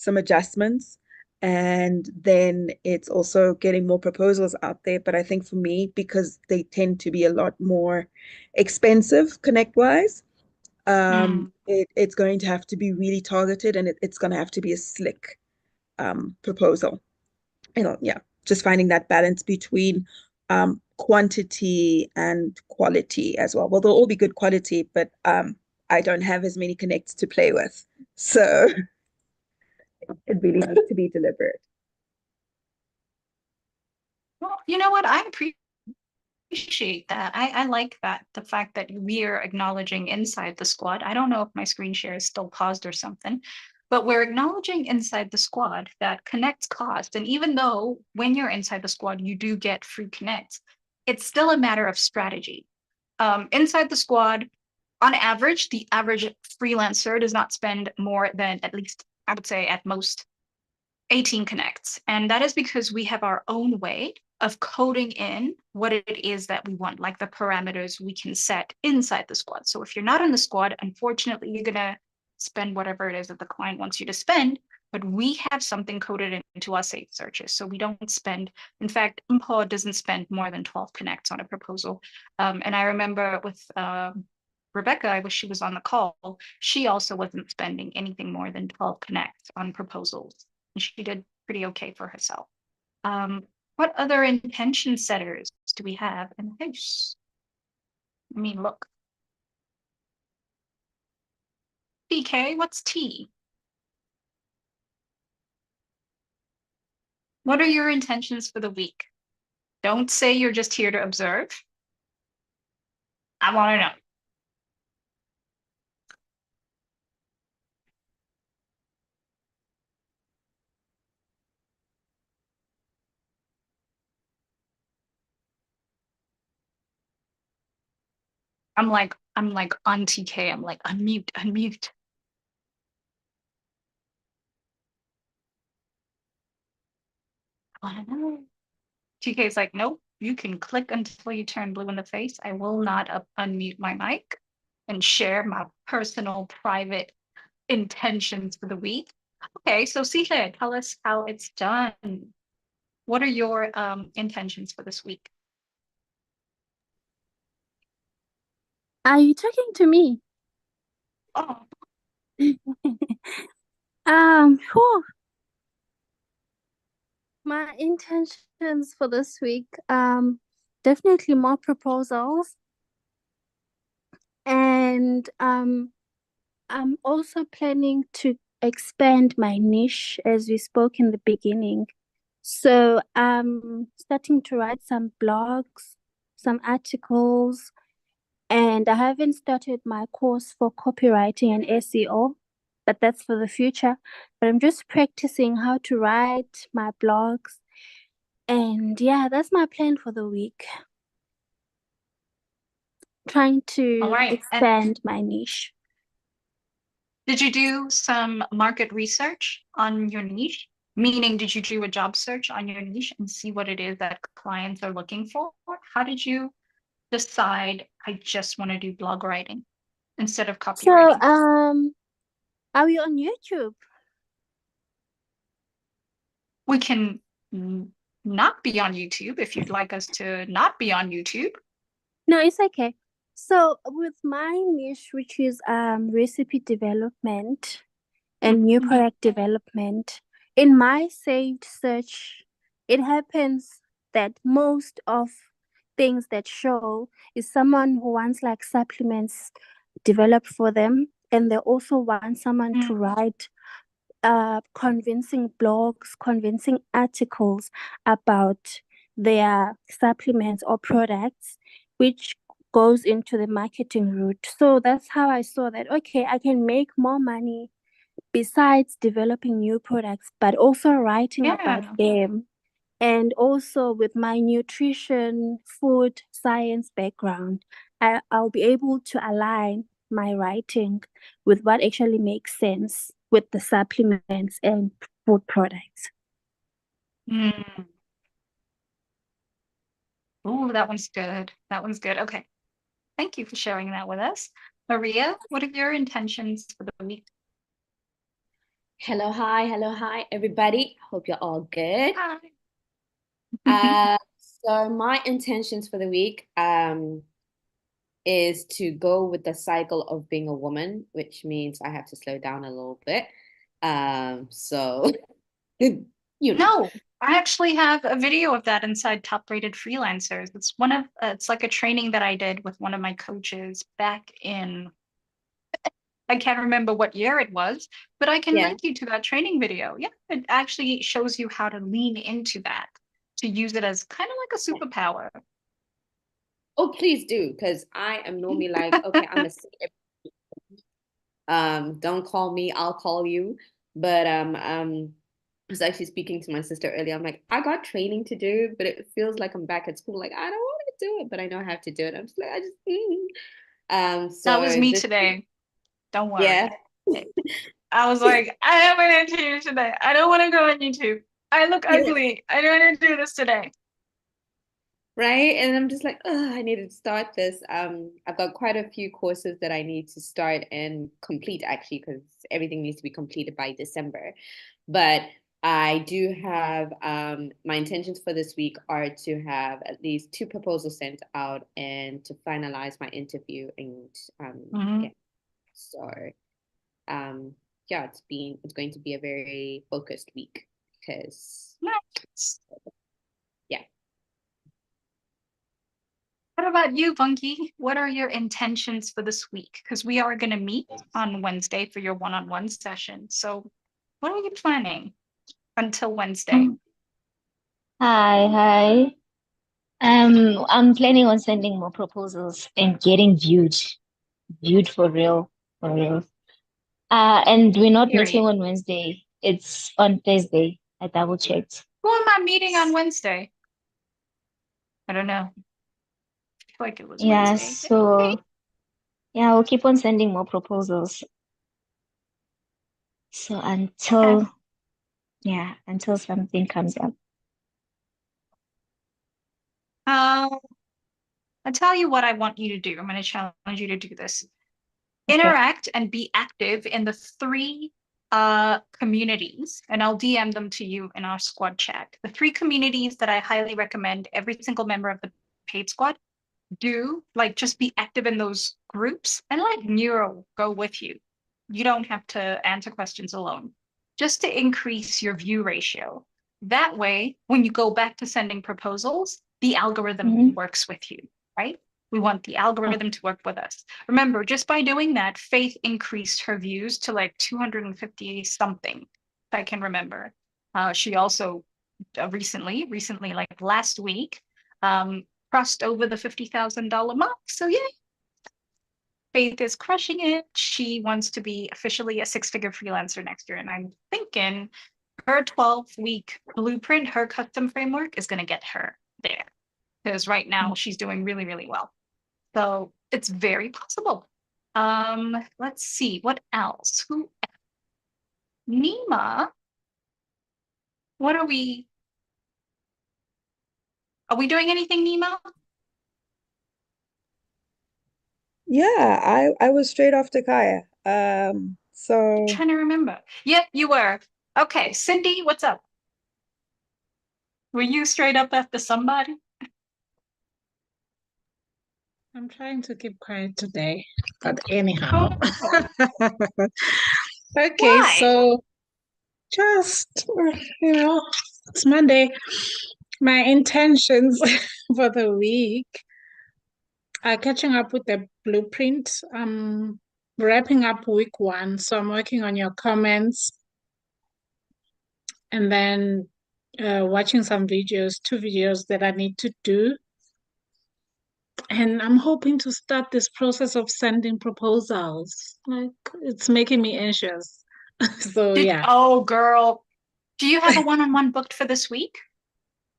some adjustments. And then it's also getting more proposals out there. But I think for me, because they tend to be a lot more expensive connect wise, Mm. it's going to have to be really targeted, and it's going to have to be a slick proposal. Yeah, just finding that balance between quantity and quality as well. Well, they'll all be good quality, but I don't have as many connects to play with. So it really needs to be deliberate. Well, you know what? I appreciate that. I like that, the fact that we're acknowledging inside the squad. I don't know if my screen share is still paused or something, but we're acknowledging inside the squad that connects cost. And even though when you're inside the squad, you do get free connects, it's still a matter of strategy. Inside the squad, on average, the average freelancer does not spend more than, at least, I would say at most, 18 connects. And that is because we have our own way of coding in what it is that we want, like the parameters we can set inside the squad. So if you're not in the squad, unfortunately, you're going to spend whatever it is that the client wants you to spend. But we have something coded into our safe searches. So we don't spend, in fact, Import doesn't spend more than 12 connects on a proposal. And I remember with Rebecca, I wish she was on the call, she also wasn't spending anything more than 12 connects on proposals. And she did pretty okay for herself. What other intention setters do we have in the house? I mean, look. PK, what's T? What are your intentions for the week? Don't say you're just here to observe. I want to know. I'm like on TK. I'm like, unmute, unmute. I want to know. TK is like, nope, you can click until you turn blue in the face. I will not unmute my mic and share my personal private intentions for the week. Okay, so Sita, tell us how it's done. What are your intentions for this week? Are you talking to me? Oh, Whew, my intentions for this week, definitely more proposals, and I'm also planning to expand my niche as we spoke in the beginning. So I'm starting to write some blogs, some articles, and I haven't started my course for copywriting and SEO, but that's for the future. But I'm just practicing how to write my blogs. And yeah, that's my plan for the week. Trying all to right. And expand my niche. did you do some market research on your niche? Meaning, did you do a job search on your niche and see what it is that clients are looking for? How did you decide I just want to do blog writing instead of So, copywriting? are we on YouTube? We can not be on YouTube if you'd like us to not be on YouTube. No, it's okay. So with my niche, which is recipe development and new Mhm. product development, in my saved search, it happens that most of things that show is someone who wants like supplements developed for them, and they also want someone to write convincing blogs, convincing articles about their supplements or products, which goes into the marketing route. So that's how I saw that, okay, I can make more money besides developing new products, but also writing about Yeah. them. And also with my nutrition, food, science background, I'll be able to align my writing with what actually makes sense with the supplements and food products. Mm. Oh, that one's good. That one's good. Okay. Thank you for sharing that with us. Maria, what are your intentions for the week? Hello, hi, everybody. Hope you're all good. Hi. So my intentions for the week is to go with the cycle of being a woman, which means I have to slow down a little bit. So you know, No, I actually have a video of that inside Top Rated Freelancers. It's one of it's like a training that I did with one of my coaches back in I can't remember what year it was, but I can yeah. link you to that training video. Yeah, it actually shows you how to lean into that to use it as kind of like a superpower. Oh, please do, because I am normally like, okay, I'm a don't call me, I'll call you. But I was actually speaking to my sister earlier. I'm like, I got training to do, but it feels like I'm back at school. Like, I don't want to do it, but I know I have to do it. I'm just like, That was so me this week, today. Don't yeah, worry. I was like, I have an interview today. I don't want to go on YouTube. I look yeah, ugly. I don't want to do this today. right. And I'm just like, oh, I need to start this. I've got quite a few courses that I need to start and complete actually, because everything needs to be completed by December. But I do have my intentions for this week are to have at least 2 proposals sent out and to finalize my interview and Mhm. yeah. So um yeah, it's going to be a very focused week because Nice. yeah. What about you, Bunky? What are your intentions for this week? Because we are going to meet on Wednesday for your one-on-one session. So, what are you planning until Wednesday? Hi. I'm planning on sending more proposals and getting viewed for real. And we're not meeting Period. on Wednesday. It's on Thursday. I double checked. Who am I meeting on Wednesday? I don't know. I feel like it was Yeah, Wednesday. Okay. so yeah, we'll keep on sending more proposals. So Okay. until something comes up. I'll tell you what I want you to do. I'm going to challenge you to do this. Okay. Interact and be active in the 3 communities, and I'll DM them to you in our squad chat. The 3 communities that I highly recommend every single member of the paid squad do, like, just be active in those groups and let Neuro go with you. You don't have to answer questions alone, just to increase your view ratio. That way, when you go back to sending proposals, the algorithm Mm-hmm. works with you, right? We want the algorithm to work with us. Remember, just by doing that, Faith increased her views to like 250 something, if I can remember. She also recently, like last week, crossed over the $50,000 mark. So yeah, Faith is crushing it. She wants to be officially a 6-figure freelancer next year. And I'm thinking her 12-week blueprint, her custom framework is going to get her there. Because right now she's doing really, really well. So it's very possible. Let's see, what else? Nima, what are we doing anything, Nima? Yeah, I was straight off to Kaya. So Trying to remember. Yep, you were. Okay, Cindy, what's up? Were you straight up after somebody? I'm trying to keep quiet today, but anyhow. Oh, Okay, why? so just, it's Monday. My intentions for the week are catching up with the blueprint. Wrapping up week 1, so I'm working on your comments and then watching some videos, 2 videos that I need to do. And I'm hoping to start this process of sending proposals. Like, it's making me anxious. So yeah, Oh, girl. Do you have a one-on-one booked for this week?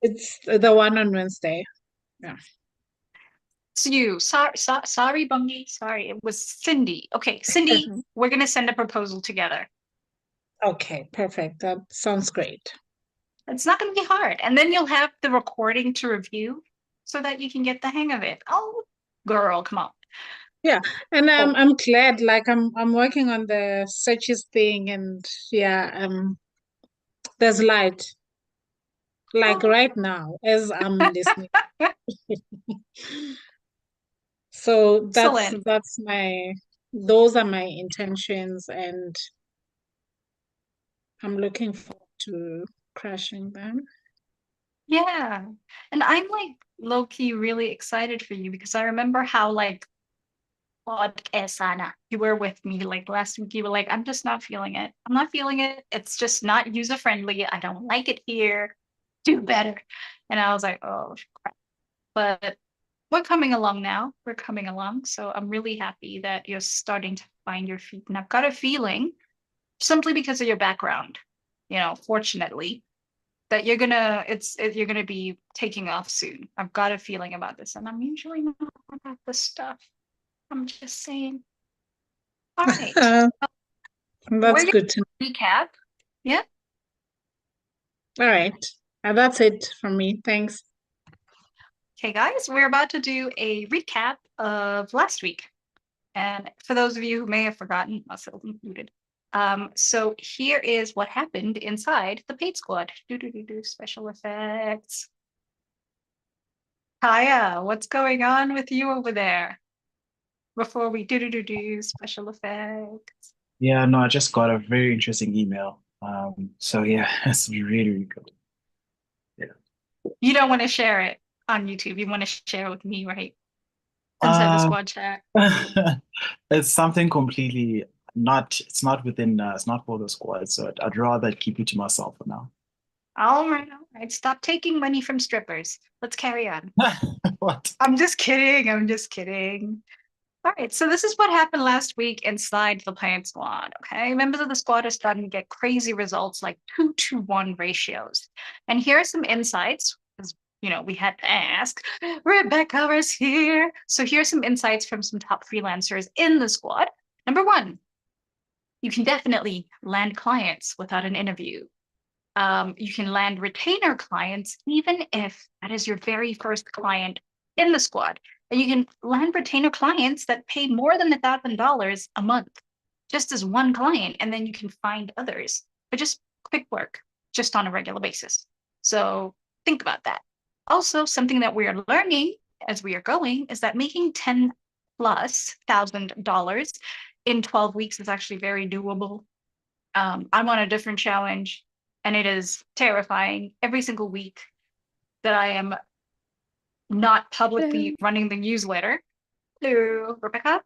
it's the one on Wednesday. Yeah. It's you. Sorry, Bungie. Sorry, it was Cindy. Okay, Cindy, we're gonna send a proposal together. Okay, perfect. That sounds great. It's not gonna be hard. And then you'll have the recording to review so that you can get the hang of it. Oh, girl, come on. Yeah, and Oh, I'm glad. Like I'm working on the searches thing, and yeah, there's light. Like oh, right now, as I'm listening. So excellent. that's my those are my intentions, and I'm looking forward to crashing them. Yeah. And I'm like low key really excited for you because I remember how like podcast sana you were with me like last week. You were like, I'm just not feeling it. I'm not feeling it. It's just not user friendly. I don't like it here. Do better. And I was like, oh crap. But we're coming along now. We're coming along. So I'm really happy that you're starting to find your feet. And I've got a feeling, simply because of your background, fortunately, that you're gonna be taking off soon. I've got a feeling about this, and I'm usually not about this stuff. I'm just saying. All right, That's we're good to gonna recap. Yeah. know. All right. That's it from me. Thanks. Okay, guys, we're about to do a recap of last week. And for those of you who may have forgotten, myself included, so here is what happened inside the paid squad. Do special effects. Kaya, what's going on with you over there? Before we do special effects. Yeah, no, I just got a very interesting email. So yeah, it's really, really good. Yeah. You don't want to share it on YouTube. You want to share it with me, right? Inside the Uh, squad chat. it's something completely it's not for the squad, so I'd rather keep it to myself for now. All right, all right. Stop taking money from strippers. Let's carry on. What? I'm just kidding. I'm just kidding. All right, so this is what happened last week inside the Plant Squad. Okay, members of the squad are starting to get crazy results like 2-to-1 ratios. And here are some insights, because we had to ask. Rebecca is here. So here's some insights from some top freelancers in the squad. Number one, you can definitely land clients without an interview. You can land retainer clients even if that is your very first client in the squad. And you can land retainer clients that pay more than $1,000 a month, just as one client, and then you can find others. But just quick work, just on a regular basis. So think about that. Also, something that we are learning as we are going is that making 10 plus $1,000 in 12 weeks is actually very doable. I'm on a different challenge, and it is terrifying every single week that I am not publicly running the newsletter. Hello, Rebecca,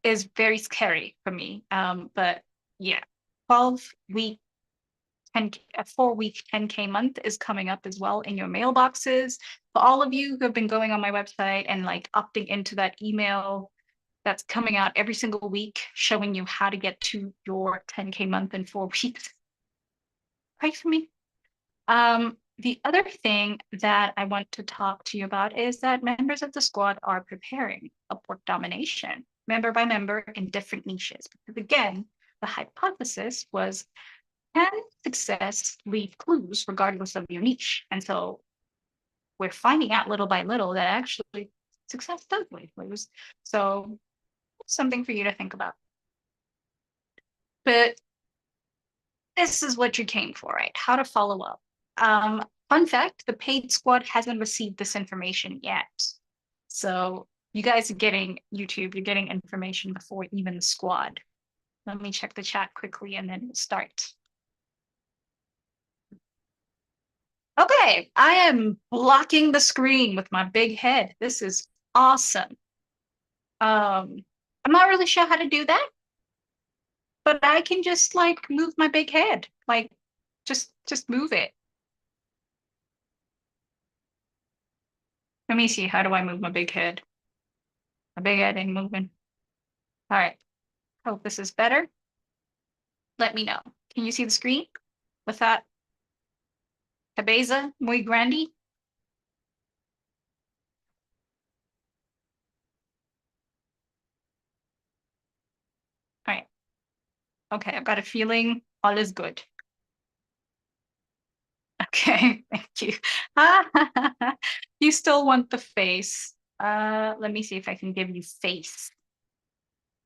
is very scary for me. But yeah, 12-week, 10, a 4-week 10K month is coming up as well in your mailboxes. For all of you who have been going on my website and like opting into that email that's coming out every single week, showing you how to get to your 10K month in 4 weeks. Pray for me. The other thing that I want to talk to you about is that members of the squad are preparing Upwork domination, member by member in different niches. Because again, the hypothesis was, can success leave clues regardless of your niche? And so we're finding out little by little that actually success does leave clues. So something for you to think about. But this is what you came for, right? How to follow up. Fun fact, the paid squad hasn't received this information yet. So you guys are getting YouTube, you're getting information before even the squad. Let me check the chat quickly and then we'll start. Okay, I am blocking the screen with my big head. This is awesome. I'm not really sure how to do that, but I can just like move my big head, like just move it. Let me see, how do I move my big head? My big head ain't moving. All right, hope this is better. Let me know. Can you see the screen with that? Cabeza, muy grande. All right. Okay, I've got a feeling all is good. Okay, thank you. You still want the face. Let me see if I can give you face.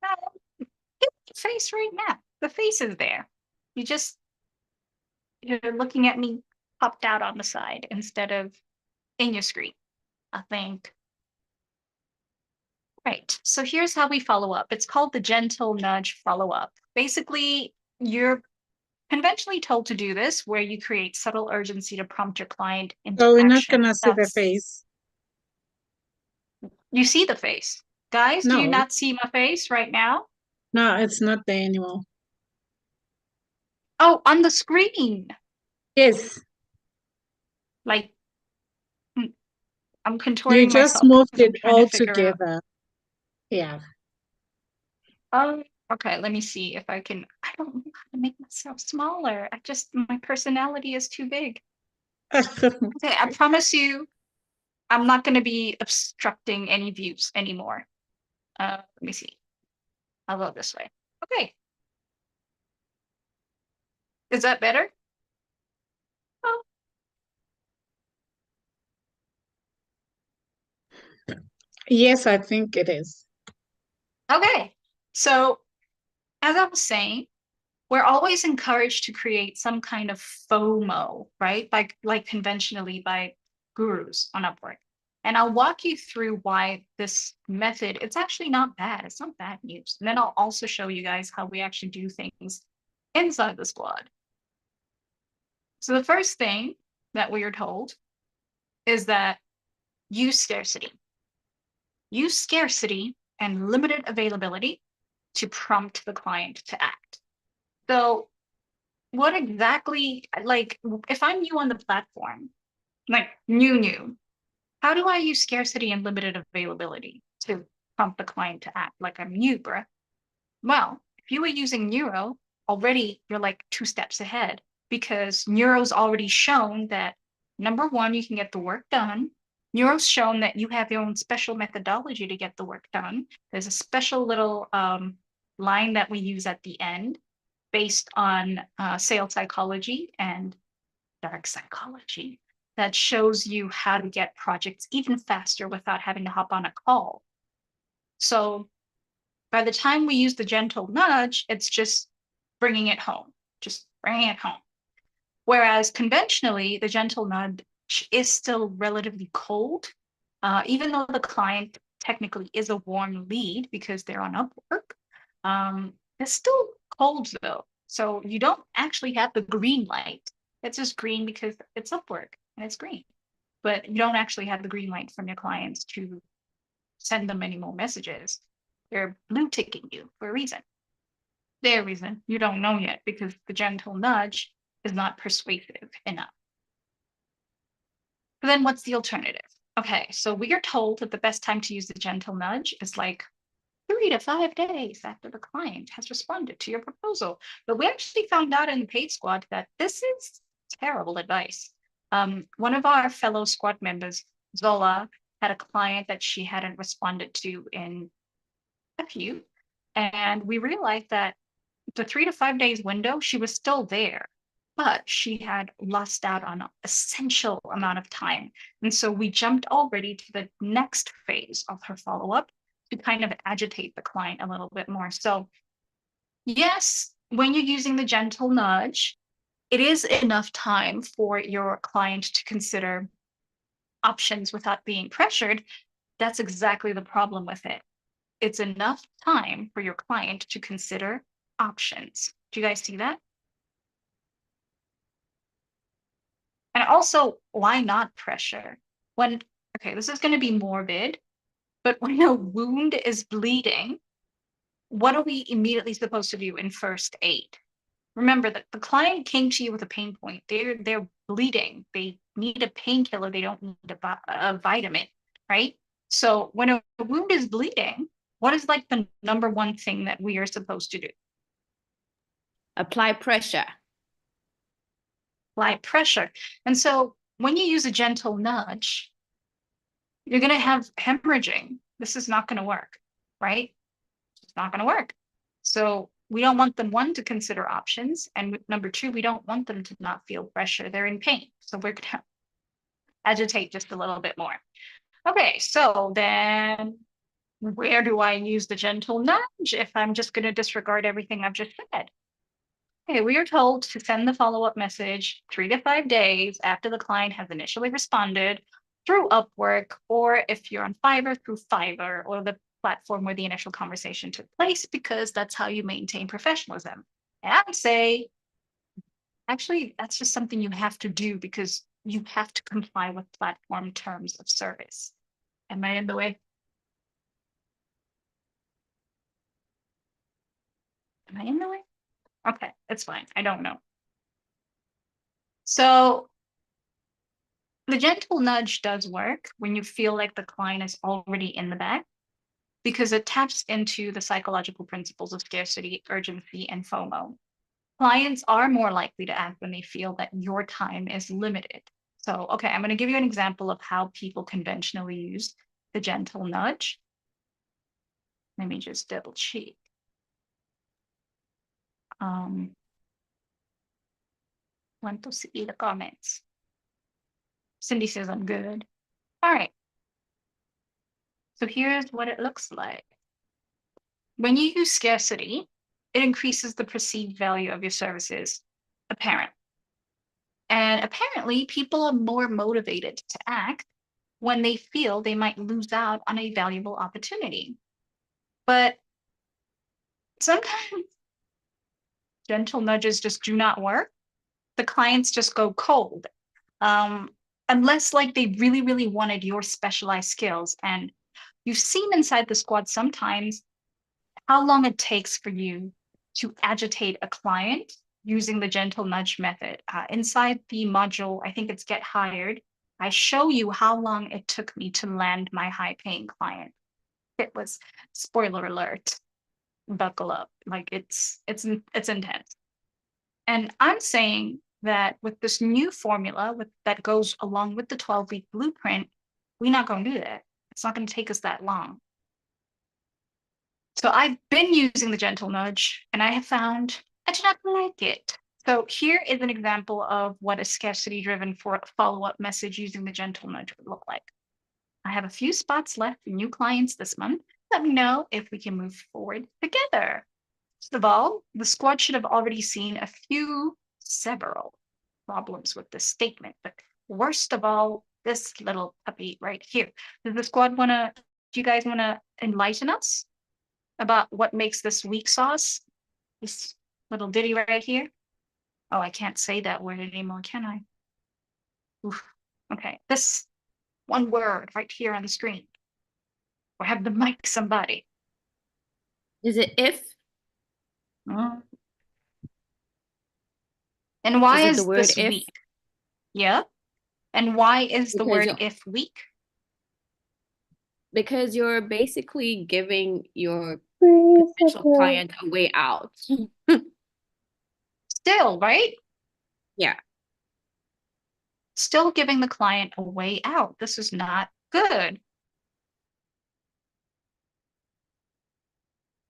Get the face right now. The face is there. You're looking at me popped out on the side instead of in your screen. I think. Right. So here's how we follow up. It's called the gentle nudge follow up. Basically, you're conventionally told to do this where you create subtle urgency to prompt your client into So we're not action. gonna see the face. You see the face. Guys, do you No. not see my face right now? No, it's not there anymore. Oh, on the screen. Yes, Like, I'm you contorting just myself moved because I'm it trying to all figure out. together. Yeah. Oh, okay. Let me see if I can. I don't know how to make myself smaller. My personality is too big. Okay, I promise you, I'm not going to be obstructing any views anymore. Let me see. I'll go this way. Okay. Is that better? Oh, Yes, I think it is. okay. So, as I was saying, we're always encouraged to create some kind of FOMO, right? Like conventionally by gurus on Upwork. And I'll walk you through why this method, it's actually not bad. It's not bad news. And then I'll also show you guys how we actually do things inside the squad. So the first thing that we are told is that use scarcity. Use scarcity and limited availability to prompt the client to act. So what exactly, like, if I'm new on the platform, like new, how do I use scarcity and limited availability to prompt the client to act like I'm new, bruh? Well, if you were using Neuro, already you're like 2 steps ahead because Neuro's already shown that number one, you can get the work done. Neuro's shown that you have your own special methodology to get the work done. There's a special little line that we use at the end based on sales psychology and dark psychology that shows you how to get projects even faster without having to hop on a call. So by the time we use the gentle nudge, it's just bringing it home, just bringing it home. Whereas conventionally, the gentle nudge is still relatively cold, even though the client technically is a warm lead because they're on Upwork. It's still cold though. So you don't actually have the green light. It's just green because it's Upwork and it's green. But you don't actually have the green light from your clients to send them any more messages. They're blue ticking you for a reason. Their reason you don't know yet because the gentle nudge is not persuasive enough. But then what's the alternative? Okay, so we are told that the best time to use the gentle nudge is like 3 to 5 days after the client has responded to your proposal. But we actually found out in the paid squad that this is terrible advice. One of our fellow squad members, Zola, had a client that she hadn't responded to in a few. And we realized that the 3 to 5 days window, she was still there, but she had lost out on an essential amount of time. And so we jumped already to the next phase of her follow-up to kind of agitate the client a little bit more. So yes, when you're using the gentle nudge, it is enough time for your client to consider options without being pressured. That's exactly the problem with it. It's enough time for your client to consider options. Do you guys see that? And also, why not pressure? Okay, this is going to be morbid, but when a wound is bleeding, what are we immediately supposed to do in first aid? Remember that the client came to you with a pain point. They're bleeding. They need a painkiller. They don't need a vitamin, right? So when a wound is bleeding, what is like the number one thing that we are supposed to do? Apply pressure. Apply pressure. And so when you use a gentle nudge, you're going to have hemorrhaging. This is not going to work, right? It's not going to work. So we don't want them, one, to consider options. And number two, we don't want them to not feel pressure. They're in pain. So we're going to agitate just a little bit more. Okay, so then Where do I use the gentle nudge if I'm just going to disregard everything I've just said? Okay, we are told to send the follow-up message 3 to 5 days after the client has initially responded through Upwork, or if you're on Fiverr, through Fiverr, or the platform where the initial conversation took place, because that's how you maintain professionalism. And I would say, actually, that's just something you have to do because you have to comply with platform terms of service. Am I in the way? Am I in the way? Okay, it's fine. I don't know. So the gentle nudge does work when you feel like the client is already in the bag because it taps into the psychological principles of scarcity, urgency, and FOMO. Clients are more likely to act when they feel that your time is limited. So, okay, I'm going to give you an example of how people conventionally use the gentle nudge. Let me just double check. Want to see the comments. Cindy says I'm good. All right. So here's what it looks like. When you use scarcity, it increases the perceived value of your services, apparently. And apparently, people are more motivated to act when they feel they might lose out on a valuable opportunity. But sometimes gentle nudges just do not work. The clients just go cold. Unless like they really, really wanted your specialized skills. And you've seen inside the squad sometimes how long it takes for you to agitate a client using the gentle nudge method. Inside the module, I think it's Get Hired, I show you how long it took me to land my high-paying client. It was, spoiler alert, buckle up. Like it's intense. And I'm saying that with this new formula that goes along with the 12-week blueprint, we're not going to do that. It's not going to take us that long. So I've been using the gentle nudge and I have found I do not like it. So here is an example of what a scarcity-driven follow-up message using the gentle nudge would look like. I have a few spots left for new clients this month. Let me know if we can move forward together. First of all, the squad should have already seen several problems with this statement. But worst of all, this little puppy right here. Do you guys want to enlighten us about what makes this weak sauce? This little ditty right here. Oh, I can't say that word anymore, can I? Oof. Okay, this one word right here on the screen. Or have the mic somebody. Is it if? Mm. And why Is it is the word this if? weak? Yeah. And why is the Because word you're- if weak? Because you're basically giving your potential client a way out. Still, right? Yeah. Still giving the client a way out. This is not good.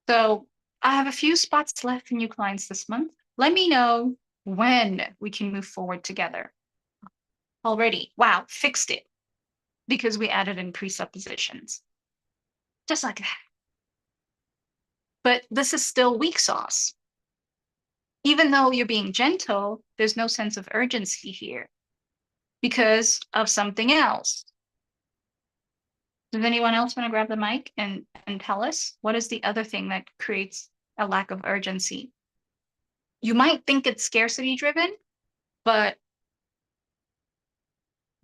So I have a few spots left for new clients this month. Let me know when we can move forward together. Already, wow, fixed it because we added in presuppositions. Just like that. But this is still weak sauce. Even though you're being gentle, there's no sense of urgency here because of something else. Does anyone else want to grab the mic and tell us what is the other thing that creates a lack of urgency? You might think it's scarcity driven, but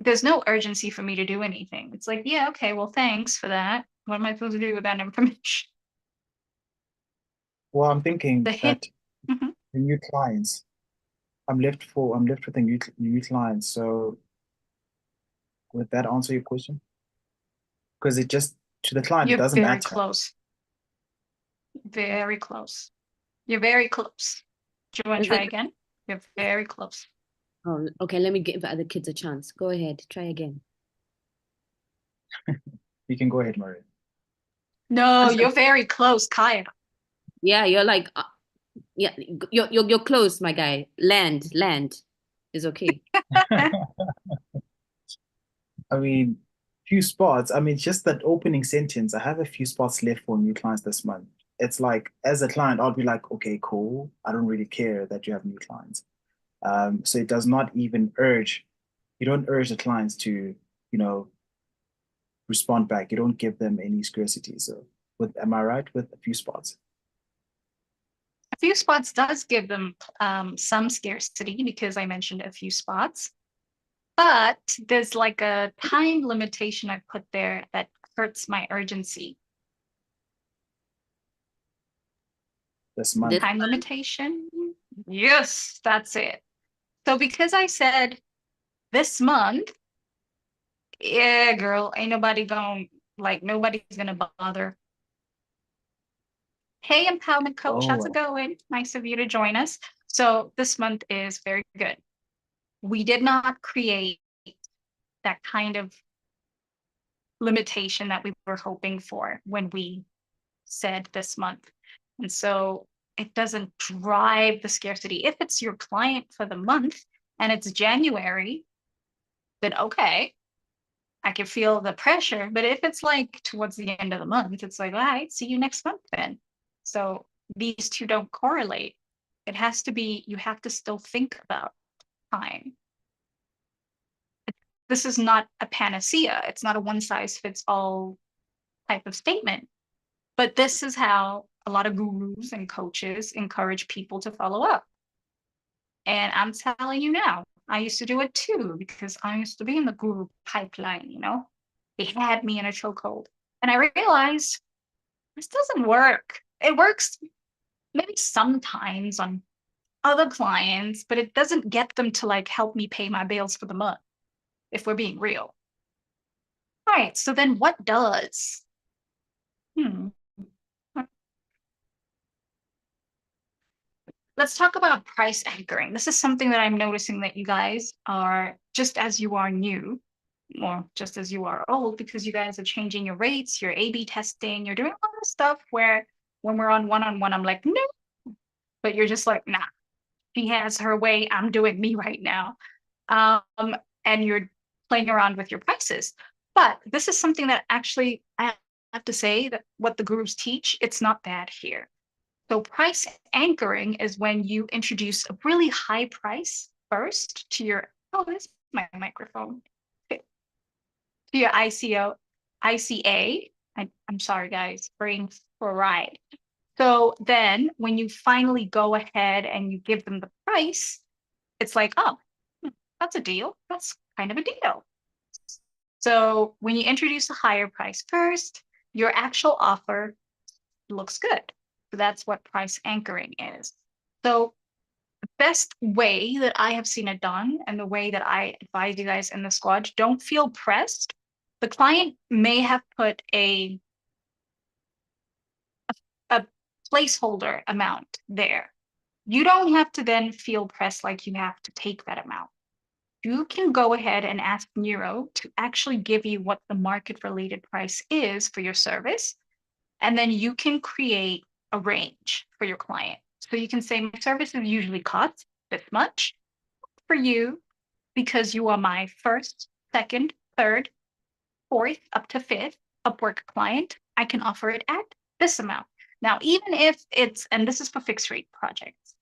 there's no urgency for me to do anything. It's like, yeah, okay, well, thanks for that. What am I supposed to do with that information? Well, I'm thinking The hint. that the new clients, I'm left with the new clients. So would that answer your question? Because it just to the client, it You're doesn't very matter. close. Very close. You're very close. Do you want to Is try it- again? You're very close. Oh, okay. Let me give the other kids a chance. Go ahead. Try again. You can go ahead, Maria. No, you're very close, Kaya. Yeah, you're like, yeah, you're close, my guy. Land is okay. I mean, few spots. I mean, just that opening sentence. I have a few spots left for new clients this month. It's like, as a client, I'll be like, okay, cool. I don't really care that you have new clients. So it does not even urge, you don't urge the clients to, respond back. You don't give them any scarcity. So, am I right with a few spots? A few spots does give them some scarcity because I mentioned a few spots, but there's like a time limitation I put there that hurts my urgency. This month. Time limitation? Yes, that's it. So because I said this month, yeah, girl, ain't nobody nobody's gonna bother. Hey, Empowerment Coach, how's it going? Nice of you to join us. So this month is very good. We did not create that kind of limitation that we were hoping for when we said this month. And so it doesn't drive the scarcity. If it's your client for the month and it's January, then okay, I can feel the pressure. But if it's like towards the end of the month, it's like, all right, see you next month then. So these two don't correlate. It has to be, you have to still think about time. This is not a panacea. It's not a one size fits all type of statement. But this is how a lot of gurus and coaches encourage people to follow up. And I'm telling you now, I used to do it too, because I used to be in the guru pipeline, They had me in a chokehold. And I realized this doesn't work. It works maybe sometimes on other clients, but it doesn't get them to like help me pay my bills for the month, if we're being real. All right, so then what does? Let's talk about price anchoring. This is something that I'm noticing that you guys are, just as you are new, or just as you are old, because you guys are changing your rates, you're A/B testing, you're doing a lot of stuff where when we're on one-on-one, I'm like, no, but you're just like, nah, she has her way, I'm doing me right now. And you're playing around with your prices. But this is something that actually I have to say that what the gurus teach, it's not bad here. So price anchoring is when you introduce a really high price first to your, oh, this is my microphone, to your ICA. I'm sorry, guys, brain for a ride. So then when you finally go ahead and you give them the price, it's like, oh, that's a deal. That's kind of a deal. So when you introduce a higher price first, your actual offer looks good. So that's what price anchoring is. So the best way that I have seen it done and the way that I advise you guys in the squad, don't feel pressed. The client may have put a placeholder amount there. You don't have to then feel pressed like you have to take that amount. You can go ahead and ask Neuro to actually give you what the market related price is for your service. And then you can create a range for your client. So you can say, my services usually cost this much for you because you are my first, second, third, fourth, up to fifth Upwork client. I can offer it at this amount. Now, even if it's, and this is for fixed rate projects,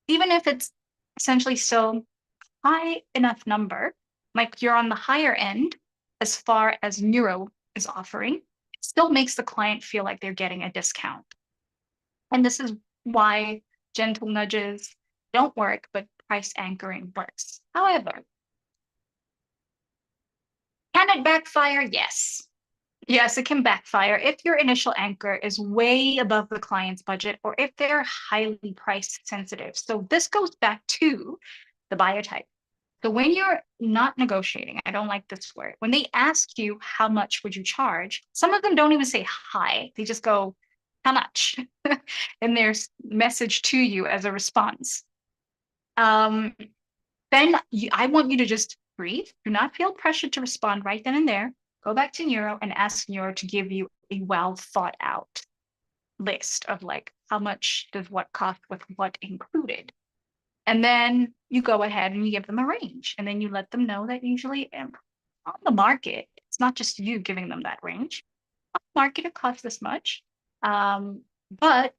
even if it's essentially still high enough number, like you're on the higher end as far as Neuro is offering, it still makes the client feel like they're getting a discount. And this is why gentle nudges don't work, but price anchoring works. However, can it backfire? Yes. Yes, it can backfire if your initial anchor is way above the client's budget or if they're highly price sensitive. So this goes back to the buyer type. So when you're not negotiating, I don't like this word, when they ask you how much would you charge, some of them don't even say hi. They just go, how much? in their message to you as a response. Then I want you to just breathe. Do not feel pressured to respond right then and there. Go back to Neuro and ask Neuro to give you a well thought out list of like, how much does what cost with what included? And then you go ahead and you give them a range. And then you let them know that usually on the market, It's not just you giving them that range. Marketer costs this much. But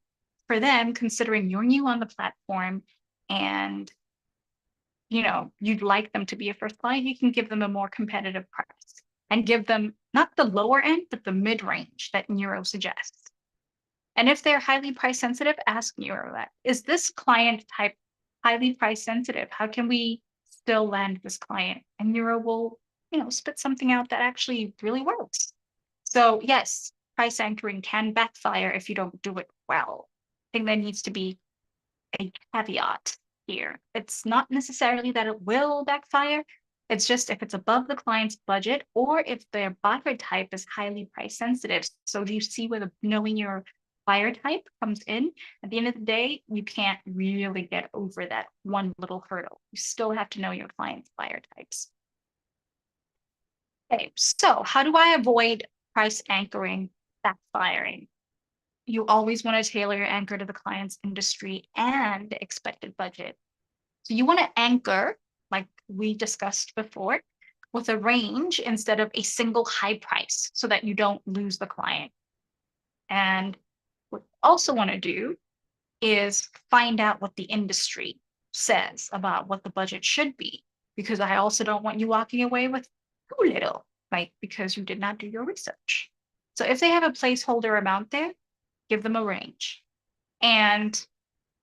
for them, considering you're new on the platform and you'd like them to be a first client, you can give them a more competitive price and give them not the lower end, but the mid-range that Neuro suggests. And if they're highly price sensitive, ask Neuro that. Is this client type highly price sensitive? How can we still land this client? And Neuro will, spit something out that actually really works. So yes, price anchoring can backfire if you don't do it well. I think there needs to be a caveat here. It's not necessarily that it will backfire. It's just if it's above the client's budget or if their buyer type is highly price sensitive. So do you see where knowing your buyer type comes in? At the end of the day, you can't really get over that one little hurdle. You still have to know your client's buyer types. Okay, so how do I avoid price anchoring backfiring? You always want to tailor your anchor to the client's industry and expected budget. So you want to anchor, like we discussed before, with a range instead of a single high price so that you don't lose the client. And what you also want to do is find out what the industry says about what the budget should be, because I also don't want you walking away with too little, right? Because you did not do your research. So if they have a placeholder amount there, give them a range. And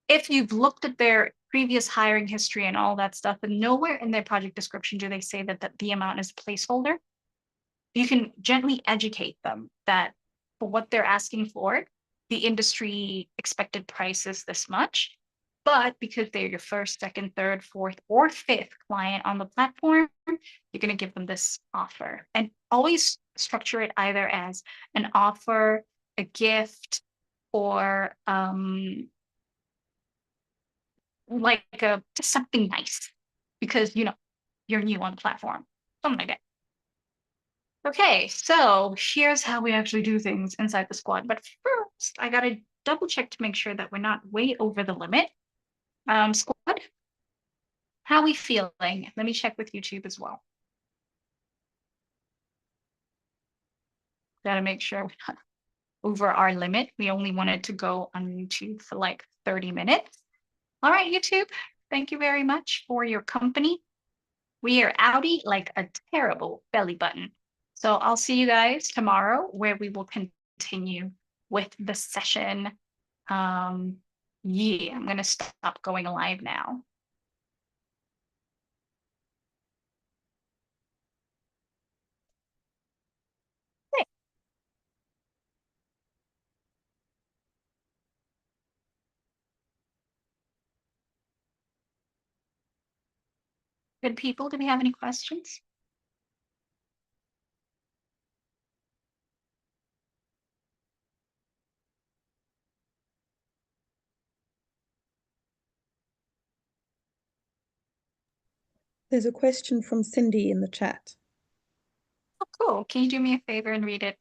if you've looked at their previous hiring history and all that stuff, and nowhere in their project description do they say that the amount is placeholder, you can gently educate them that for what they're asking for, the industry expected price is this much. But because they're your first, second, third, fourth, or fifth client on the platform, you're going to give them this offer. And always structure it either as an offer, a gift, or like just something nice, because you're new on the platform, something like that. Okay, so here's how we actually do things inside the squad. But first, I gotta double check to make sure that we're not way over the limit. Squad, how we feeling? Let me check with YouTube as well. Gotta make sure we're not over our limit. We only wanted to go on YouTube for like 30 minutes. All right, YouTube, thank you very much for your company. We are outie like a terrible belly button. So I'll see you guys tomorrow where we will continue with the session. Yeah, I'm going to stop going live now. Okay. Good people, do we have any questions? There's a question from Cindy in the chat. Oh, cool. Can you do me a favor and read it